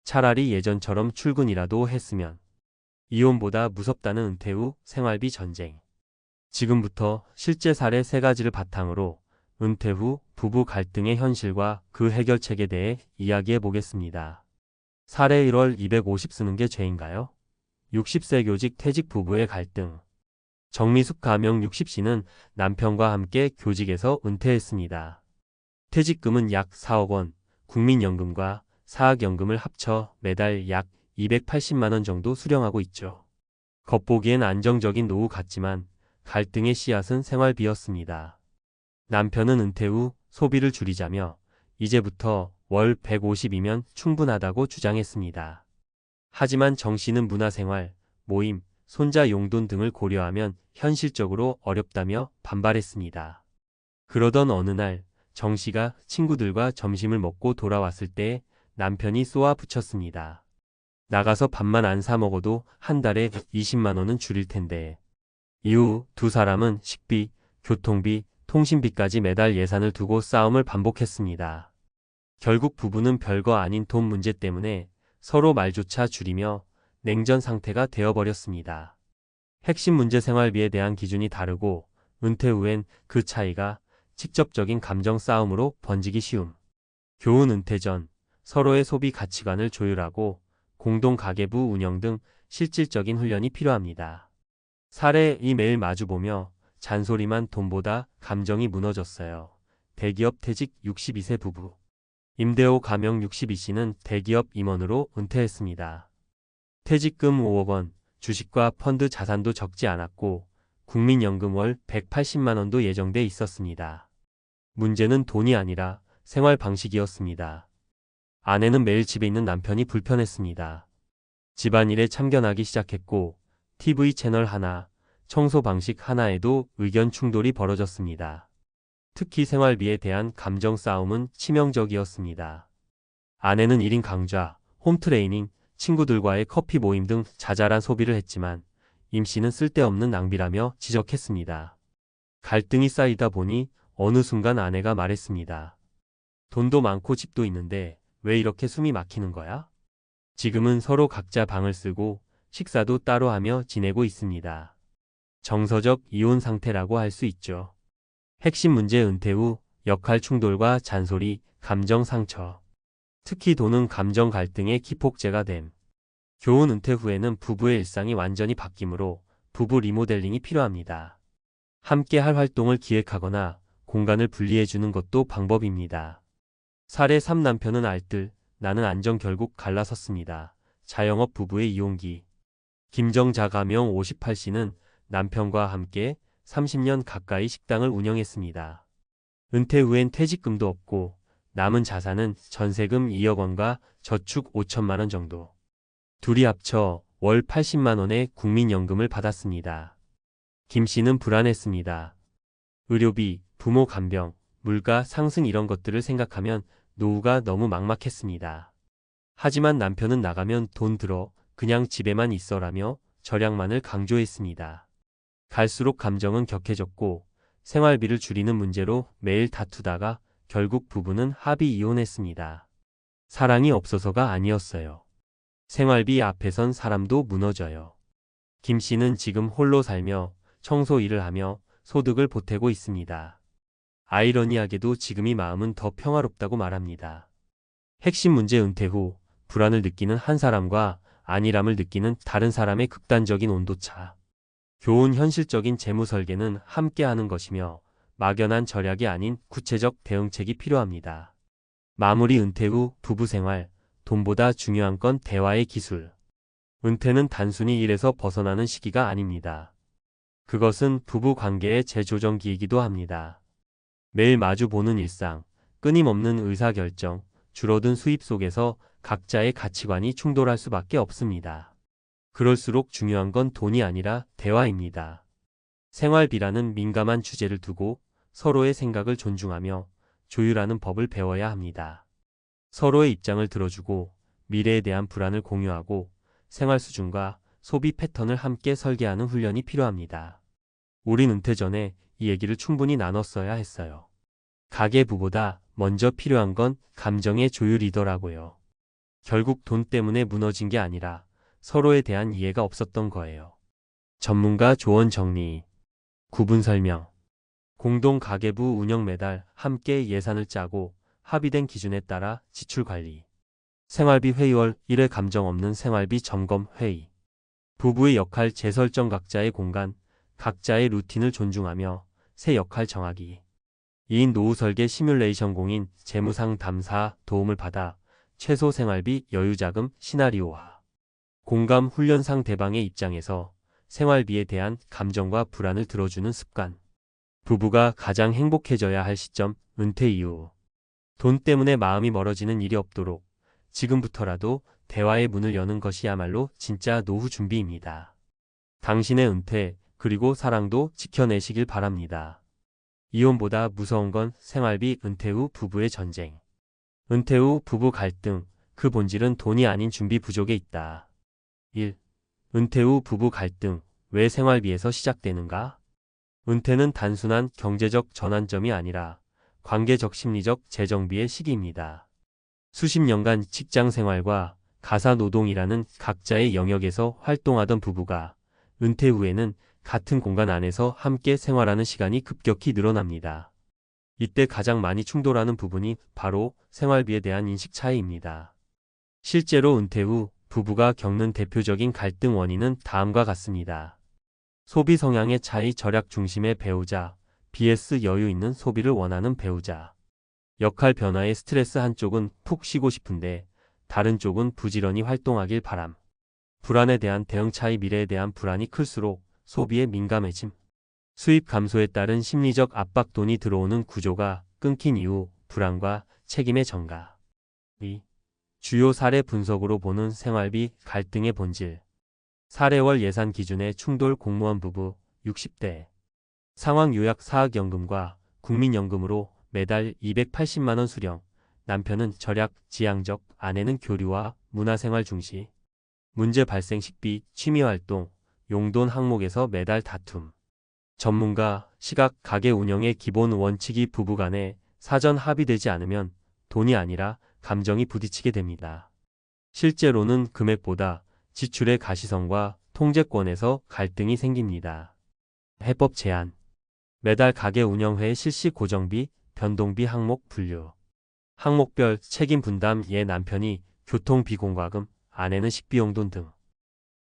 차라리 예전처럼 출근이라도 했으면. 이혼보다 무섭다는 은퇴 후 생활비 전쟁. 지금부터 실제 사례 3가지를 바탕으로 은퇴 후 부부 갈등의 현실과 그 해결책에 대해 이야기해 보겠습니다. 사례 1월 250 쓰는 게 죄인가요? 60세 교직 퇴직 부부의 갈등. 정미숙 가명 60씨는 남편과 함께 교직에서 은퇴했습니다. 퇴직금은 약 4억 원, 국민연금과 사학연금을 합쳐 매달 약 280만 원 정도 수령하고 있죠. 겉보기엔 안정적인 노후 같지만 갈등의 씨앗은 생활비였습니다. 남편은 은퇴 후 소비를 줄이자며 이제부터 월 150이면 충분하다고 주장했습니다. 하지만 정 씨는 문화생활, 모임, 손자 용돈 등을 고려하면 현실적으로 어렵다며 반발했습니다. 그러던 어느 날 정 씨가 친구들과 점심을 먹고 돌아왔을 때 남편이 쏘아 붙였습니다. 나가서 밥만 안 사 먹어도 한 달에 20만 원은 줄일 텐데. 이후 두 사람은 식비, 교통비, 통신비까지 매달 예산을 두고 싸움을 반복했습니다. 결국 부부는 별거 아닌 돈 문제 때문에 서로 말조차 줄이며 냉전 상태가 되어버렸습니다. 핵심 문제 생활비에 대한 기준이 다르고 은퇴 후엔 그 차이가 직접적인 감정 싸움으로 번지기 쉬움. 교훈 은퇴 전 서로의 소비 가치관을 조율하고 공동 가계부 운영 등 실질적인 훈련이 필요합니다. 사례2 매일 마주보며 잔소리만 돈보다 감정이 무너졌어요. 대기업 퇴직 62세 부부. 임대호 가명 62씨는 대기업 임원으로 은퇴했습니다. 퇴직금 5억 원, 주식과 펀드 자산도 적지 않았고 국민연금 월 180만 원도 예정돼 있었습니다. 문제는 돈이 아니라 생활 방식이었습니다. 아내는 매일 집에 있는 남편이 불편했습니다. 집안일에 참견하기 시작했고 TV 채널 하나, 청소 방식 하나에도 의견 충돌이 벌어졌습니다. 특히 생활비에 대한 감정 싸움은 치명적이었습니다. 아내는 1인 강좌, 홈트레이닝, 친구들과의 커피 모임 등 자잘한 소비를 했지만 임 씨는 쓸데없는 낭비라며 지적했습니다. 갈등이 쌓이다 보니 어느 순간 아내가 말했습니다. 돈도 많고 집도 있는데 왜 이렇게 숨이 막히는 거야? 지금은 서로 각자 방을 쓰고 식사도 따로 하며 지내고 있습니다. 정서적 이혼 상태라고 할 수 있죠. 핵심 문제 은퇴 후 역할 충돌과 잔소리, 감정 상처. 특히 돈은 감정 갈등의 기폭제가 됨. 교훈 은퇴 후에는 부부의 일상이 완전히 바뀌므로 부부 리모델링이 필요합니다. 함께 할 활동을 기획하거나 공간을 분리해주는 것도 방법입니다. 사례 3 남편은 알뜰, 나는 안정 결국 갈라섰습니다. 자영업 부부의 이혼기. 김정자 가명 58씨는 남편과 함께 30년 가까이 식당을 운영했습니다. 은퇴 후엔 퇴직금도 없고 남은 자산은 전세금 2억 원과 저축 5천만 원 정도. 둘이 합쳐 월 80만 원의 국민연금을 받았습니다. 김 씨는 불안했습니다. 의료비, 부모 간병, 물가 상승 이런 것들을 생각하면 노후가 너무 막막했습니다. 하지만 남편은 나가면 돈 들어 그냥 집에만 있어라며 절약만을 강조했습니다. 갈수록 감정은 격해졌고 생활비를 줄이는 문제로 매일 다투다가 결국 부부는 합의 이혼했습니다. 사랑이 없어서가 아니었어요. 생활비 앞에선 사람도 무너져요. 김 씨는 지금 홀로 살며 청소 일을 하며 소득을 보태고 있습니다. 아이러니하게도 지금이 마음은 더 평화롭다고 말합니다. 핵심 문제 은퇴 후 불안을 느끼는 한 사람과 안일함을 느끼는 다른 사람의 극단적인 온도차. 교훈 현실적인 재무 설계는 함께 하는 것이며 막연한 절약이 아닌 구체적 대응책이 필요합니다. 마무리 은퇴 후 부부 생활, 돈보다 중요한 건 대화의 기술. 은퇴는 단순히 일에서 벗어나는 시기가 아닙니다. 그것은 부부 관계의 재조정기이기도 합니다. 매일 마주 보는 일상, 끊임없는 의사결정, 줄어든 수입 속에서 각자의 가치관이 충돌할 수밖에 없습니다. 그럴수록 중요한 건 돈이 아니라 대화입니다. 생활비라는 민감한 주제를 두고 서로의 생각을 존중하며 조율하는 법을 배워야 합니다. 서로의 입장을 들어주고 미래에 대한 불안을 공유하고 생활 수준과 소비 패턴을 함께 설계하는 훈련이 필요합니다. 우린 은퇴 전에 이 얘기를 충분히 나눴어야 했어요. 가계부보다 먼저 필요한 건 감정의 조율이더라고요. 결국 돈 때문에 무너진 게 아니라 서로에 대한 이해가 없었던 거예요. 전문가 조언 정리. 구분 설명. 공동 가계부 운영 매달 함께 예산을 짜고 합의된 기준에 따라 지출 관리. 생활비 회의월 1회 감정 없는 생활비 점검 회의. 부부의 역할 재설정 각자의 공간, 각자의 루틴을 존중하며 새 역할 정하기. 2인 노후 설계 시뮬레이션 공인 재무상 담사 도움을 받아 최소 생활비 여유자금 시나리오화. 공감 훈련 상대방의 입장에서 생활비에 대한 감정과 불안을 들어주는 습관. 부부가 가장 행복해져야 할 시점, 은퇴 이후. 돈 때문에 마음이 멀어지는 일이 없도록 지금부터라도 대화의 문을 여는 것이야말로 진짜 노후 준비입니다. 당신의 은퇴, 그리고 사랑도 지켜내시길 바랍니다. 이혼보다 무서운 건 생활비 은퇴 후 부부의 전쟁. 은퇴 후 부부 갈등, 그 본질은 돈이 아닌 준비 부족에 있다. 1. 은퇴 후 부부 갈등, 왜 생활비에서 시작되는가? 은퇴는 단순한 경제적 전환점이 아니라 관계적 심리적 재정비의 시기입니다. 수십 년간 직장 생활과 가사 노동이라는 각자의 영역에서 활동하던 부부가 은퇴 후에는 같은 공간 안에서 함께 생활하는 시간이 급격히 늘어납니다. 이때 가장 많이 충돌하는 부분이 바로 생활비에 대한 인식 차이입니다. 실제로 은퇴 후 부부가 겪는 대표적인 갈등 원인은 다음과 같습니다. 소비 성향의 차이, 절약 중심의 배우자 vs 여유 있는 소비를 원하는 배우자. 역할 변화의 스트레스, 한쪽은 푹 쉬고 싶은데 다른 쪽은 부지런히 활동하길 바람. 불안에 대한 대응 차이, 미래에 대한 불안이 클수록 소비에 민감해짐. 수입 감소에 따른 심리적 압박, 돈이 들어오는 구조가 끊긴 이후 불안과 책임의 전가. 2. 주요 사례 분석으로 보는 생활비 갈등의 본질. 사례월 예산 기준의 충돌, 공무원 부부 60대. 상황 요약, 사학연금과 국민연금으로 매달 280만 원 수령. 남편은 절약, 지향적, 아내는 교류와 문화생활 중시. 문제 발생, 식비, 취미활동, 용돈 항목에서 매달 다툼. 전문가, 시각, 가게 운영의 기본 원칙이 부부간에 사전 합의되지 않으면 돈이 아니라 감정이 부딪히게 됩니다. 실제로는 금액보다 지출의 가시성과 통제권에서 갈등이 생깁니다. 해법 제한. 매달 가게 운영회 실시 고정비, 변동비 항목 분류. 항목별 책임 분담, 남편이 교통비 공과금, 아내는 식비용돈 등.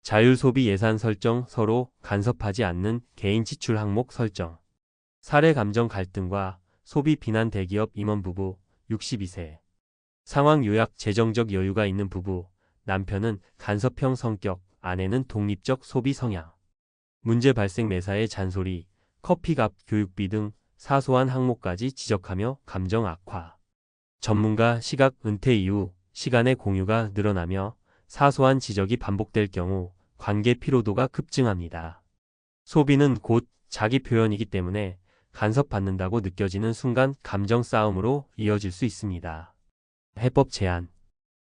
자율 소비 예산 설정, 서로 간섭하지 않는 개인 지출 항목 설정. 사례 감정 갈등과 소비 비난, 대기업 임원 부부 62세. 상황 요약, 재정적 여유가 있는 부부. 남편은 간섭형 성격, 아내는 독립적 소비 성향. 문제 발생, 매사의 잔소리, 커피값, 교육비 등 사소한 항목까지 지적하며 감정 악화. 전문가, 시각, 은퇴 이후 시간의 공유가 늘어나며 사소한 지적이 반복될 경우 관계 피로도가 급증합니다. 소비는 곧 자기 표현이기 때문에 간섭받는다고 느껴지는 순간 감정 싸움으로 이어질 수 있습니다. 해법 제한.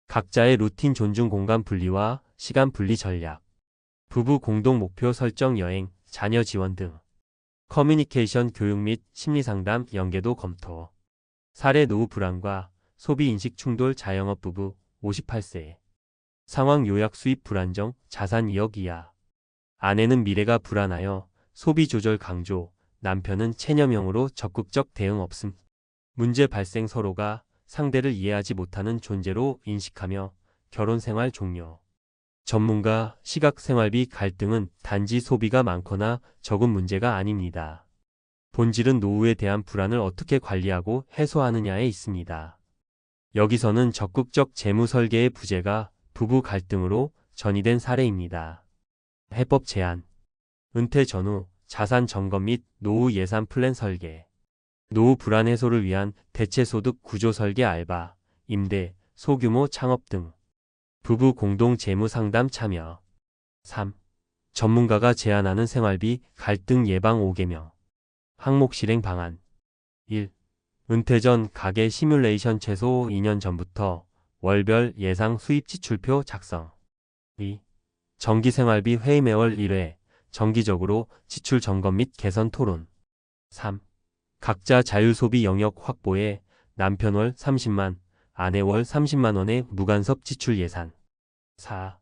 각자의 루틴 존중, 공간 분리와 시간 분리 전략. 부부 공동 목표 설정, 여행, 자녀 지원 등. 커뮤니케이션, 교육 및 심리상담, 연계도 검토. 사례, 노후 불안과 소비 인식 충돌, 자영업 부부 58세. 상황 요약, 수입 불안정, 자산 2억 이하. 아내는 미래가 불안하여 소비 조절 강조, 남편은 체념형으로 적극적 대응 없음. 문제 발생, 서로가 상대를 이해하지 못하는 존재로 인식하며 결혼 생활 종료. 전문가, 시각, 생활비 갈등은 단지 소비가 많거나 적은 문제가 아닙니다. 본질은 노후에 대한 불안을 어떻게 관리하고 해소하느냐에 있습니다. 여기서는 적극적 재무 설계의 부재가 부부 갈등으로 전이된 사례입니다. 해법 제안. 은퇴 전후 자산 점검 및 노후 예산 플랜 설계. 노후 불안 해소를 위한 대체소득 구조 설계, 알바, 임대, 소규모 창업 등. 부부 공동 재무 상담 참여. 3. 전문가가 제안하는 생활비 갈등 예방 5개명. 항목 실행 방안. 1. 은퇴 전 가계 시뮬레이션, 최소 2년 전부터 월별 예상 수입 지출표 작성. 2. 정기 생활비 회의, 매월 1회 정기적으로 지출 점검 및 개선 토론. 3. 각자 자율 소비 영역 확보에 남편 월 30만, 아내 월 30만 원의 무간섭 지출 예산. 4.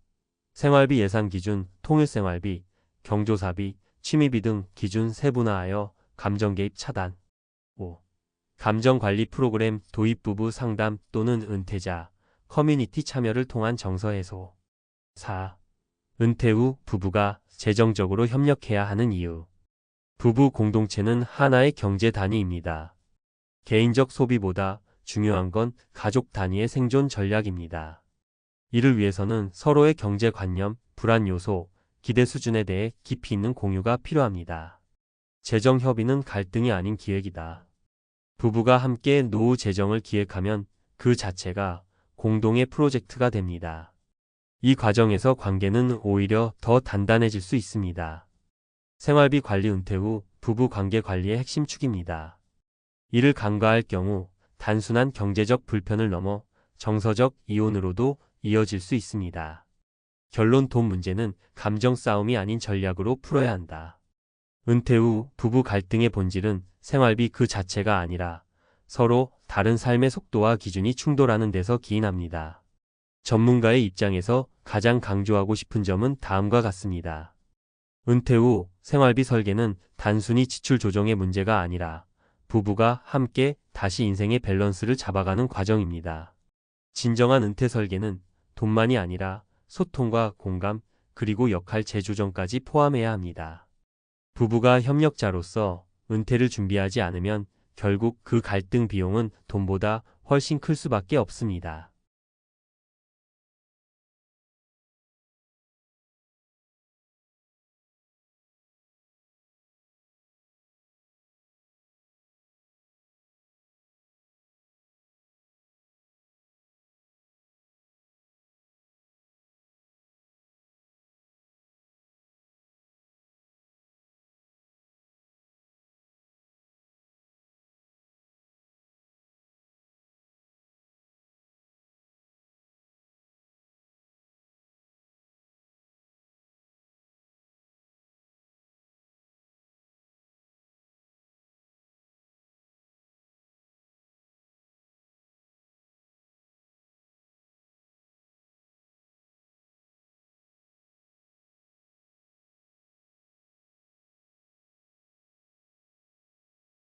생활비 예산 기준, 통일 생활비, 경조사비, 취미비 등 기준 세분화하여 감정 개입 차단. 5. 감정관리 프로그램 도입, 부부 상담 또는 은퇴자, 커뮤니티 참여를 통한 정서 해소. 4. 은퇴 후 부부가 재정적으로 협력해야 하는 이유. 부부 공동체는 하나의 경제 단위입니다. 개인적 소비보다 중요한 건 가족 단위의 생존 전략입니다. 이를 위해서는 서로의 경제관념, 불안 요소, 기대 수준에 대해 깊이 있는 공유가 필요합니다. 재정 협의는 갈등이 아닌 기획이다. 부부가 함께 노후 재정을 기획하면 그 자체가 공동의 프로젝트가 됩니다. 이 과정에서 관계는 오히려 더 단단해질 수 있습니다. 생활비 관리 은퇴 후 부부 관계 관리의 핵심 축입니다. 이를 간과할 경우 단순한 경제적 불편을 넘어 정서적 이혼으로도 이어질 수 있습니다. 결론 돈 문제는 감정 싸움이 아닌 전략으로 풀어야 한다. 은퇴 후 부부 갈등의 본질은 생활비 그 자체가 아니라 서로 다른 삶의 속도와 기준이 충돌하는 데서 기인합니다. 전문가의 입장에서 가장 강조하고 싶은 점은 다음과 같습니다. 은퇴 후 생활비 설계는 단순히 지출 조정의 문제가 아니라 부부가 함께 다시 인생의 밸런스를 잡아가는 과정입니다. 진정한 은퇴 설계는 돈만이 아니라 소통과 공감, 그리고 역할 재조정까지 포함해야 합니다. 부부가 협력자로서 은퇴를 준비하지 않으면 결국 그 갈등 비용은 돈보다 훨씬 클 수밖에 없습니다.